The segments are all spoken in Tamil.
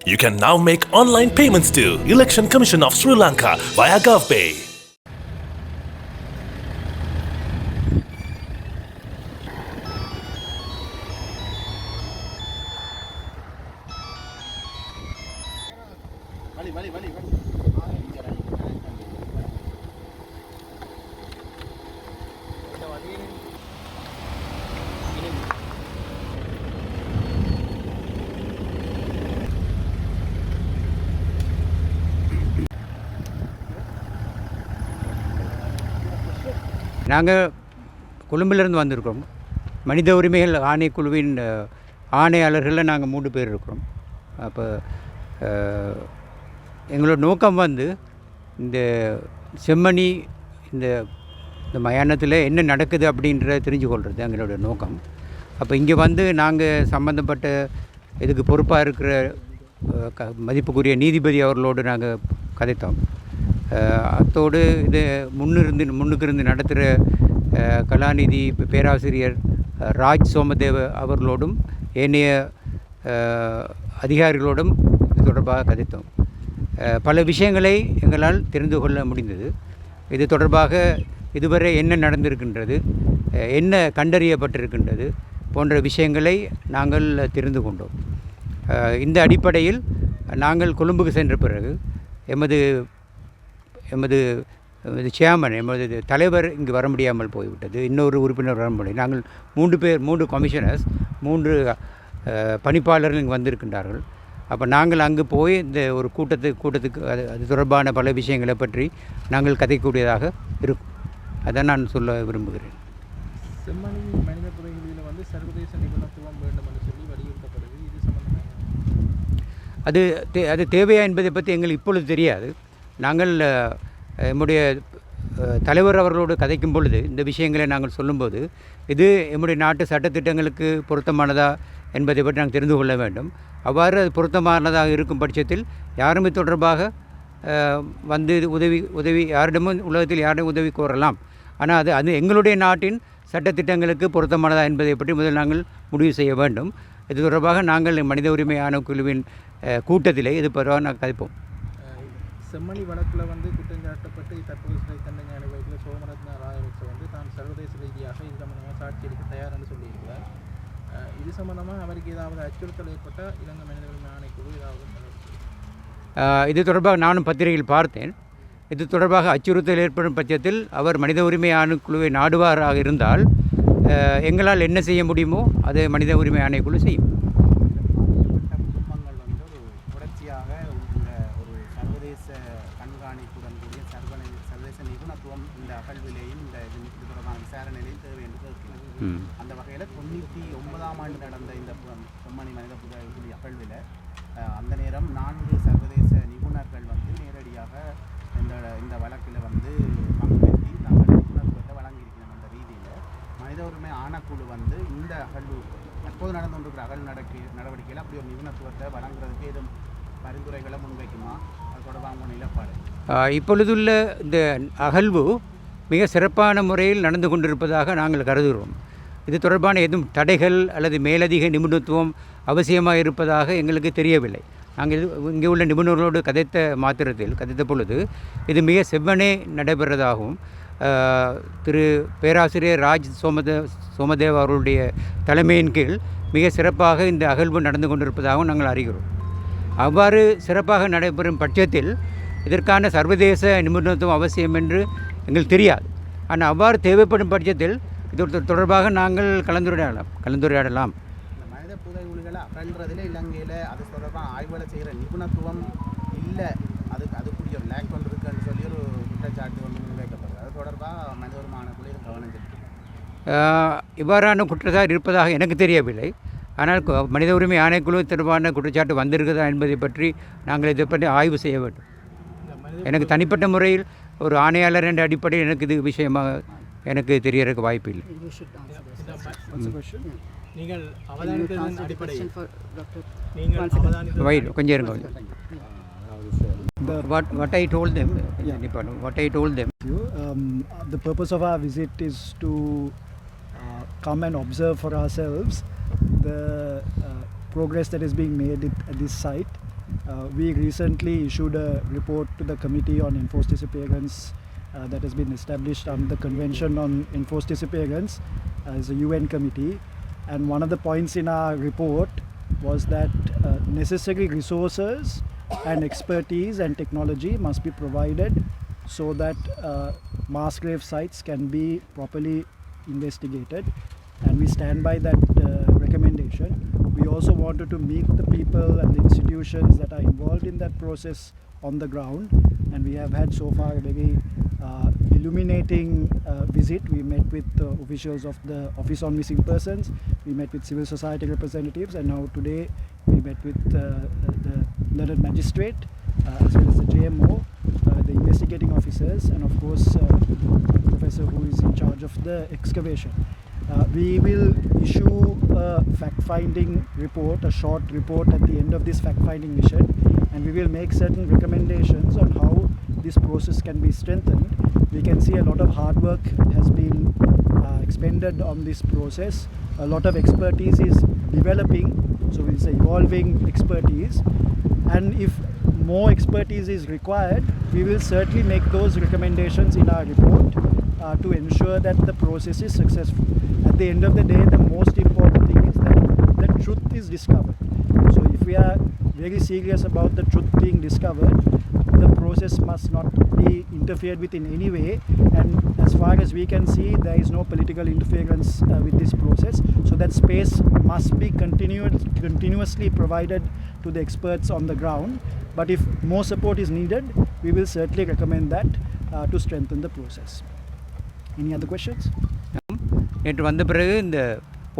You can now make online payments to Election Commission of Sri Lanka via GovPay. நாங்கள் கொழும்பிலிருந்து வந்திருக்கிறோம். மனித உரிமைகள் ஆணைக்குழுவின் ஆணையாளர்களில் நாங்கள் 3 பேர் இருக்கிறோம். அப்போ எங்களோட நோக்கம் வந்து இந்த செம்மணி இந்த மயானத்தில் என்ன நடக்குது அப்படின்றத தெரிஞ்சு கொள்வது எங்களோட நோக்கம். அப்போ இங்கே வந்து நாங்கள் சம்மந்தப்பட்ட இதுக்கு பொறுப்பாக இருக்கிற மதிப்புக்குரிய நீதிபதி அவர்களோடு நாங்கள் கதைத்தோம். அத்தோடு இது முன்னுக்கு இருந்து நடத்துகிற கலாநிதி பேராசிரியர் ராஜ் சோமதேவ அவர்களோடும் ஏனைய அதிகாரிகளோடும் இது தொடர்பாக கதைத்தோம். பல விஷயங்களை எங்களால் தெரிந்து கொள்ள முடிந்தது. இது தொடர்பாக இதுவரை என்ன நடந்திருக்கின்றது, என்ன கண்டறியப்பட்டிருக்கின்றது போன்ற விஷயங்களை நாங்கள் தெரிந்து கொண்டோம். இந்த அடிப்படையில் நாங்கள் கொழும்புக்கு சென்ற பிறகு எமது சேர்மன் எமது தலைவர் இங்கு வர முடியாமல் போய்விட்டது. இன்னொரு உறுப்பினர் வர முடியும். நாங்கள் 3 கமிஷனர்ஸ் 3 பணிப்பாளர்கள் இங்கே வந்திருக்கின்றார்கள். அப்போ நாங்கள் அங்கு போய் இந்த ஒரு கூட்டத்துக்கு அது தொடர்பான பல விஷயங்களை பற்றி நாங்கள் கதைக்கூடியதாக இருக்கும். அதை நான் சொல்ல விரும்புகிறேன். செம்மணி மனித புதைகளில் வந்து சர்வதேச நிபுணத்துவம் வேண்டும் என்று சொல்லி வலியுறுத்தப்படுது. இது சம்பந்தமாக அது தேவையா என்பதை பற்றி எங்களுக்கு இப்பொழுது தெரியாது. நாங்கள் எம்முடைய தலைவர் அவர்களோடு கதைக்கும் பொழுது இந்த விஷயங்களை நாங்கள் சொல்லும்போது இது எம்முடைய நாட்டு சட்டத்திட்டங்களுக்கு பொருத்தமானதா என்பதை பற்றி நாங்கள் தெரிந்து கொள்ள வேண்டும். அவ்வாறு அது பொருத்தமானதாக இருக்கும் பட்சத்தில் யாரும் இது தொடர்பாக வந்து உதவி யாரிடமும் உலகத்தில் யாரிடம் உதவி கோரலாம். ஆனால் அது எங்களுடைய நாட்டின் சட்டத்திட்டங்களுக்கு பொருத்தமானதா என்பதை பற்றி முதல் நாங்கள் முடிவு செய்ய வேண்டும். இது தொடர்பாக நாங்கள் மனித உரிமை ஆணைக்குழுவின் கூட்டத்திலே இது பரவாக நாங்கள் கதைப்போம். செம்மணி வழக்கில் வந்து குற்றஞ்சாட்டப்பட்டு தற்போது சிறை தண்டனை அனுபவிக்கிற சோமரத்ன ராஜபக்ச வந்து தான் சர்வதேச ரீதியாக இது சம்பந்தமாக சாட்சி அளிக்க தயார் என்று சொல்லியிருக்கிறார். இது சம்பந்தமாக அவருக்கு ஏதாவது அச்சுறுத்தல் ஏற்பட்டால் இலங்கை மனித உரிமை ஆணைக்குழு ஏதாவது இது தொடர்பாக நானும் பத்திரிகையில் பார்த்தேன். இது தொடர்பாக அச்சுறுத்தல் ஏற்படும் பட்சத்தில் அவர் மனித உரிமை ஆணைக்குழுவை நாடுவாராக இருந்தால் எங்களால் என்ன செய்ய முடியுமோ அதை மனித உரிமை ஆணைக்குழு செய்யும். குடும்பங்கள் வந்து தொடர்ச்சியாக ஒரு சர்வதேச கண்காணிப்புடன் கூடிய சர்வதேச நிபுணத்துவம் இந்த அகழ்விலேயும் இந்த இது தொடர்பான விசாரணையிலையும் தேவை என்று கேட்கிறது. அந்த வகையில் 99ஆம் ஆண்டு நடந்த இந்த செம்மணி மனித புதைகுழி அகழ்வில் அந்த நேரம் 4 சர்வதேச நிபுணர்கள் வந்து நேரடியாக இந்த வழக்கில் வந்து பங்குபற்றி தங்கள் நிபுணத்துவத்தை வழங்கியிருக்கணும். அந்த ரீதியில் மனித உரிமை ஆணைக்குழு வந்து இந்த அகழ்வு தற்போது நடந்து கொண்டிருக்கிற அகழ்வு நடவடிக்கையில் அப்படி ஒரு நிபுணத்துவத்தை வழங்குறதுக்கு எதுவும் பரிந்துரைகளை முன்வைக்குமா? அது தொடர்பாக நிலப்பாடு. இப்பொழுதுள்ள இந்த அகழ்வு மிக சிறப்பான முறையில் நடந்து கொண்டிருப்பதாக நாங்கள் கருதுகிறோம். இது தொடர்பான எதுவும் தடைகள் அல்லது மேலதிக நிபுணத்துவம் அவசியமாக இருப்பதாக எங்களுக்கு தெரியவில்லை. நாங்கள் இங்கே உள்ள நிபுணர்களோடு கதைத்த பொழுது இது மிக செவ்வனே நடைபெறதாகவும் திரு பேராசிரியர் ராஜ் சோமதேவ் அவர்களுடைய தலைமையின் கீழ் மிக சிறப்பாக இந்த அகழ்வு நடந்து கொண்டிருப்பதாகவும் நாங்கள் அறிகிறோம். அவ்வாறு சிறப்பாக நடைபெறும் பட்சத்தில் இதற்கான சர்வதேச நிபுணத்துவம் அவசியம் என்று எங்களுக்கு தெரியாது. ஆனால் அவ்வாறு தேவைப்படும் பட்சத்தில் இது தொடர்பாக நாங்கள் கலந்துரையாடலாம். இந்த மனித புதைகுழிகளை அகழ்றதில் இலங்கையில் அது தொடர்பாக ஆய்வுகளை செய்கிற நிபுணத்துவம் இல்லை, அதுக்குரிய ஒரு லேக் ஒன்று இருக்குன்னு சொல்லி ஒரு குற்றச்சாட்டு ஒன்று முன்வைக்கப்படுது. அது தொடர்பாக மனித உரிமை ஆணைக்குழு கவனம் செலுத்தும். இவ்வாறான குற்றச்சாட்டு இருப்பதாக எனக்கு தெரியவில்லை. ஆனால் மனித உரிமை ஆணைக்குழு தொடர்பான குற்றச்சாட்டு வந்திருக்குதா என்பதை பற்றி நாங்கள் இதை பற்றி ஆய்வு செய்ய வேண்டும். எனக்கு தனிப்பட்ட முறையில் ஒரு ஆணையாளர் என்ற அடிப்படையில் எனக்கு இது விஷயமாக எனக்கு தெரியறதுக்கு வாய்ப்பு இல்லை. கொஞ்சம் இருங்க. What I told them, the purpose of our visit is to come and observe for ourselves the progress that is being made at this site We recently issued a report to the Committee on Enforced Disappearance that has been established under the Convention on Enforced Disappearance as a UN committee. And one of the points in our report was that necessary resources and expertise and technology must be provided so that mass grave sites can be properly investigated, and we stand by that recommendation. We also wanted to meet the people and the institutions that are involved in that process on the ground, and we have had so far a very illuminating visit. We met with officials of the Office on Missing Persons, we met with civil society representatives, and now today we met with the learned magistrate as well as the JMO, the investigating officers, and of course the professor who is in charge of the excavation. We will issue a fact-finding report, a short report at the end of this fact-finding mission, and we will make certain recommendations on how this process can be strengthened. We can see a lot of hard work has been expended on this process. A lot of expertise is developing, so it's evolving expertise, and if more expertise is required, we will certainly make those recommendations in our report to ensure that the process is successful. At the end of the day, the most important thing is that the truth is discovered. So if we are very serious about the truth being discovered, the process must not be interfered with in any way, and as far as we can see, there is no political interference with this process, so that space must be continuously provided to the experts on the ground. But if more support is needed, we will certainly recommend that to strengthen the process. Any other questions? நேற்று வந்த பிறகு இந்த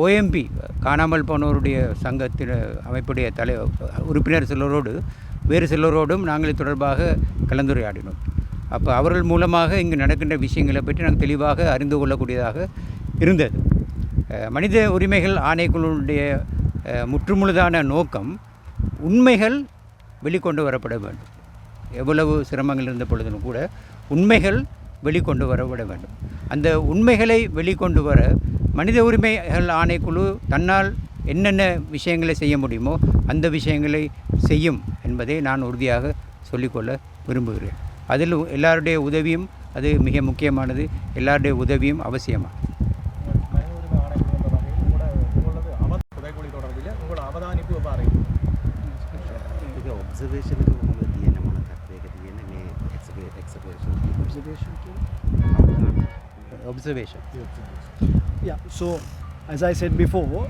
ஓஎம்பி காணாமல் போனோருடைய சங்கத்தின் அமைப்புடைய உறுப்பினர் சிலரோடு வேறு சிலரோடும் நாங்கள் தொடர்பாக கலந்துரையாடினோம். அப்போ அவர்கள் மூலமாக இங்கு நடக்கின்ற விஷயங்களை பற்றி நாங்கள் தெளிவாக அறிந்து கொள்ளக்கூடியதாக இருந்தது. மனித உரிமைகள் ஆணைக்குழுவுடைய முற்றுமுழுதான நோக்கம் உண்மைகள் வெளிக்கொண்டு வரப்பட வேண்டும். எவ்வளவு சிரமங்கள் இருந்த பொழுதும் கூட உண்மைகள் வெளிக்கொண்டு வரப்பட வேண்டும். அந்த உண்மைகளை வெளிக்கொண்டு வர மனித உரிமைகள் ஆணைக்குழு தன்னால் என்னென்ன விஷயங்களை செய்ய முடியுமோ அந்த விஷயங்களை செய்யும் என்பதை நான் உறுதியாக சொல்லிக்கொள்ள விரும்புகிறேன். அதில் எல்லாருடைய உதவியும் அது மிக முக்கியமானது. எல்லாருடைய உதவியும் அவசியமானது. Observation. Yeah, so as I said before,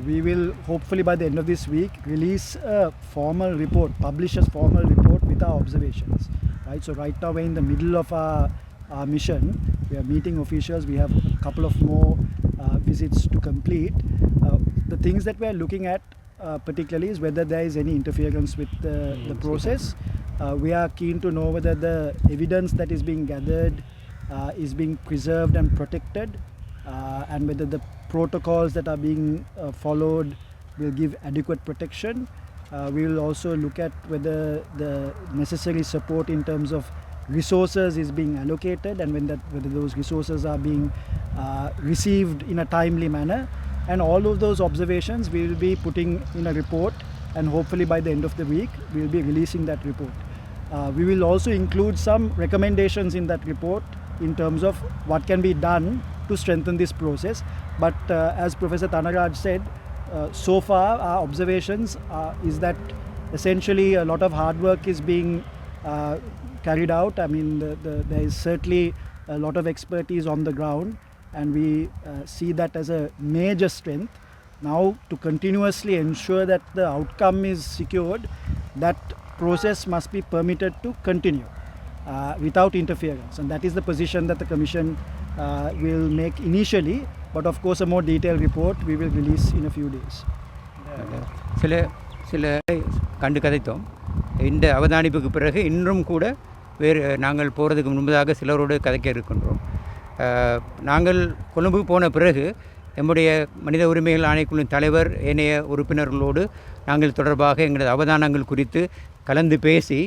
we will hopefully by the end of this week release a formal report, publish a formal report with our observations. Right, so right now we're in the middle of our mission. We are meeting officials. We have a couple of more visits to complete. The things that we are looking at particularly is whether there is any interference with the process. We are keen to know whether the evidence that is being gathered is being preserved and protected, and whether the protocols that are being followed will give adequate protection. We will also look at whether the necessary support in terms of resources is being allocated, and whether those resources are being received in a timely manner. And all of those observations we will be putting in a report, and hopefully by the end of the week we will be releasing that report. We will also include some recommendations in that report in terms of what can be done to strengthen this process. But as Professor Thanaraj said, so far our observations is that essentially a lot of hard work is being carried out. I mean, there is certainly a lot of expertise on the ground, and we see that as a major strength. Now, to continuously ensure that the outcome is secured, that process must be permitted to continue without interference, and that is the position that the Commission will make initially, but of course a more detailed report we will release in a few days. சில கண்டு கதைத்தோம். இந்த அவதானிப்புக்கு பிறகு இன்னும் கூட வேறு நாங்கள் போகிறதுக்கு முன்பதாக சிலரோடு கதைக்க இருக்கின்றோம். நாங்கள் கொழும்பு போன பிறகு நம்முடைய மனித உரிமைகள் ஆணைக்குழுவின் தலைவர் ஏனைய உறுப்பினர்களோடு நாங்கள் தொடர்பாக எங்களது அவதானங்கள் குறித்து கலந்து பேசி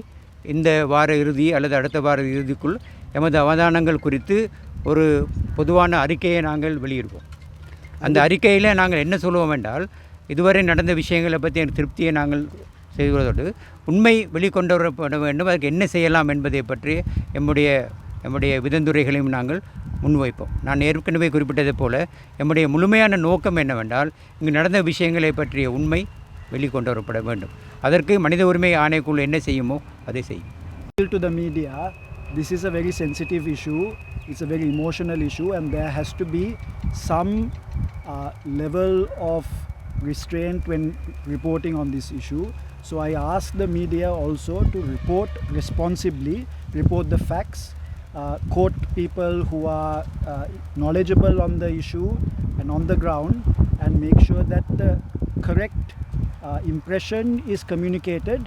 இந்த வார இறுதி அல்லது அடுத்த வார இறுதிக்குள் எமது அவதானங்கள் குறித்து ஒரு பொதுவான அறிக்கையை நாங்கள் வெளியிடுவோம். அந்த அறிக்கையில் நாங்கள் என்ன சொல்லுவோம் என்றால், இதுவரை நடந்த விஷயங்களை பற்றி திருப்தியை நாங்கள் செய்வதோடு உண்மை வெளிக்கொண்டு வரப்பட வேண்டும், அதற்கு என்ன செய்யலாம் என்பதை பற்றி எம்முடைய விதந்துரைகளையும் நாங்கள் முன்வைப்போம். நான் ஏற்கனவே குறிப்பிட்டதை போல எம்முடைய முழுமையான நோக்கம் என்னவென்றால் இங்கு நடந்த விஷயங்களை பற்றிய உண்மை வெளிக்கொண்டு வரப்பட வேண்டும். அதற்கு மனித உரிமை ஆணைக்குழு என்ன செய்யுமோ அதை செய்யும். To the media, this is a very sensitive issue, it's a very emotional issue, and there has to be some level of restraint when reporting on this issue. So I ask the media also to report responsibly, report the facts, quote people who are knowledgeable on the issue and on the ground, and make sure that the correct impression is communicated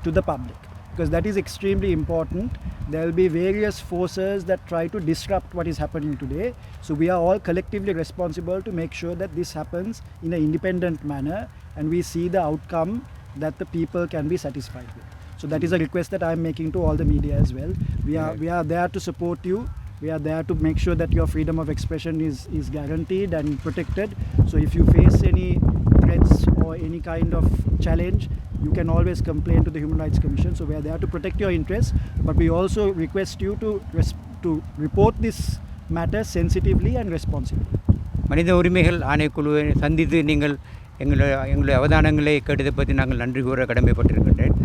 to the public, because that is extremely important. There will be various forces that try to disrupt what is happening today, so we are all collectively responsible to make sure that this happens in an independent manner and we see the outcome that the people can be satisfied with. So that is a request that I am making to all the media as well. We are there to support you. We are there to make sure that your freedom of expression is guaranteed and protected. So if you face any threats or any kind of challenge, you can always complain to the Human Rights Commission. So we are there to protect your interests, but we also request you to report this matter sensitively and responsibly. மனித உரிமைகள் ஆணைக்குழுவை சந்தித்து நீங்கள் எங்களுடைய அவதானங்களை கேட்டதை பற்றி நாங்கள் நன்றி கூற கடமைப்பட்டிருக்கின்றேன்.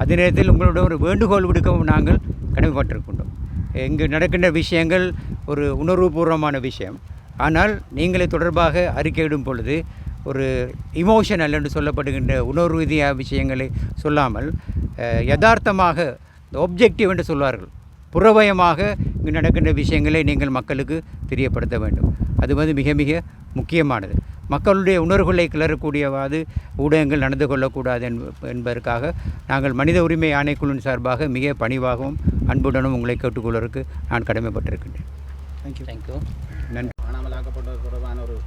அதே நேரத்தில் உங்களோட ஒரு வேண்டுகோள் விடுக்கவும் நாங்கள் கடமைப்பட்டிருக்கின்றோம். இங்கு நடக்கின்ற விஷயங்கள் ஒரு உணர்வுபூர்வமான விஷயம். ஆனால் நீங்களே தொடர்பாக அறிக்கையிடும் பொழுது ஒரு இமோஷனல் என்று சொல்லப்படுகின்ற உணர்வு ரீதியாக விஷயங்களை சொல்லாமல் யதார்த்தமாக ஒப்ஜெக்டிவ் என்று சொல்வார்கள், புறவயமாக இங்கு நடக்கின்ற விஷயங்களை நீங்கள் மக்களுக்கு தெரியப்படுத்த வேண்டும். அது மிக மிக முக்கியமானது. மக்களுடைய உணர்வுகளை கிளறக்கூடியவாது ஊடகங்கள் நடந்து கொள்ளக்கூடாது என்பதற்காக நாங்கள் மனித உரிமை ஆணைக்குழுவின் சார்பாக மிக பணிவாகவும் அன்புடனும் உங்களை கேட்டுக்கொள்வதற்கு நான் கடமைப்பட்டிருக்கின்றேன். தேங்க்யூ. நன்றி. காணாமலாக்கப்பட்டது தொடர்பான ஒரு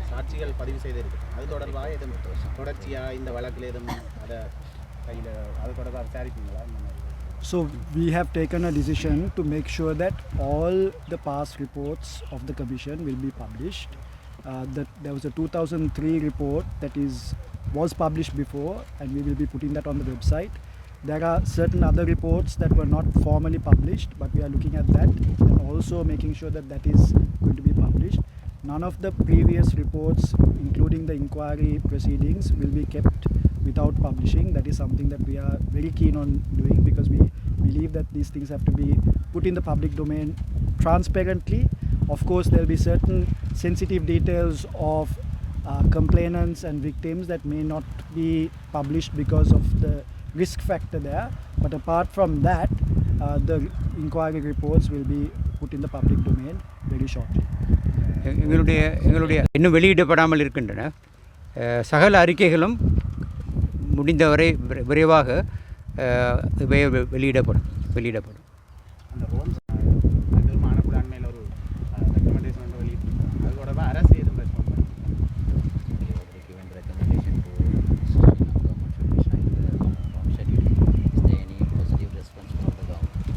சாட்சிகள் பதிவு செய்திருக்கு. அது தொடர்பாக எதுவும் தொடர்ச்சியாக இந்த வழக்கில் எதுவும் அதை கையில் அது தொடர்பாக விசாரிப்பீங்களா? So we have taken a decision to make sure that all the past reports of the commission will be published. There was a 2003 report that was published before, and we will be putting that on the website. There are certain other reports that were not formally published, but we are looking at that and also making sure that that is going to be published. None of the previous reports, including the inquiry proceedings, will be kept without publishing. That is something that we are very keen on doing, because we believe that these things have to be put in the public domain transparently. Of course, there will be certain sensitive details of complainants and victims that may not be published because of the risk factor there. But apart from that, the inquiry reports will be put in the public domain very shortly. எங்களுடைய இன்னும் வெளியிடப்படாமல் இருக்கின்றன சகல அறிக்கைகளும் முடிந்தவரை விரைவாக வெளியிடப்படும். அந்த ரோம்ஸ் ஆணைக்குழு அண்மையில் ஒரு ரெக்கமெண்டேஷன் வந்து வெளியிட்டிருக்காங்க. அது தொடர்பாக அரசு எதுவும் response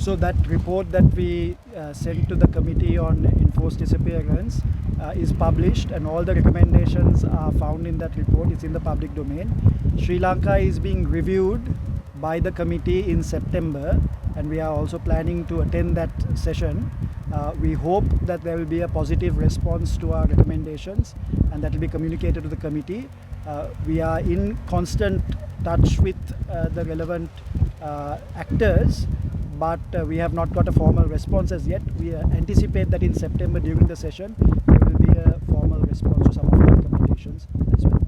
So that report that we sent to the Committee on Enforced Disappearance is published, and all the recommendations are found in that report. It's in the public domain. Sri Lanka is being reviewed by the committee in September, and we are also planning to attend that session. We hope that there will be a positive response to our recommendations, and that will be communicated to the committee. We are in constant touch with the relevant actors, but we have not got a formal response as yet. We anticipate that in September during the session there will be a formal response to some of the recommendations as well.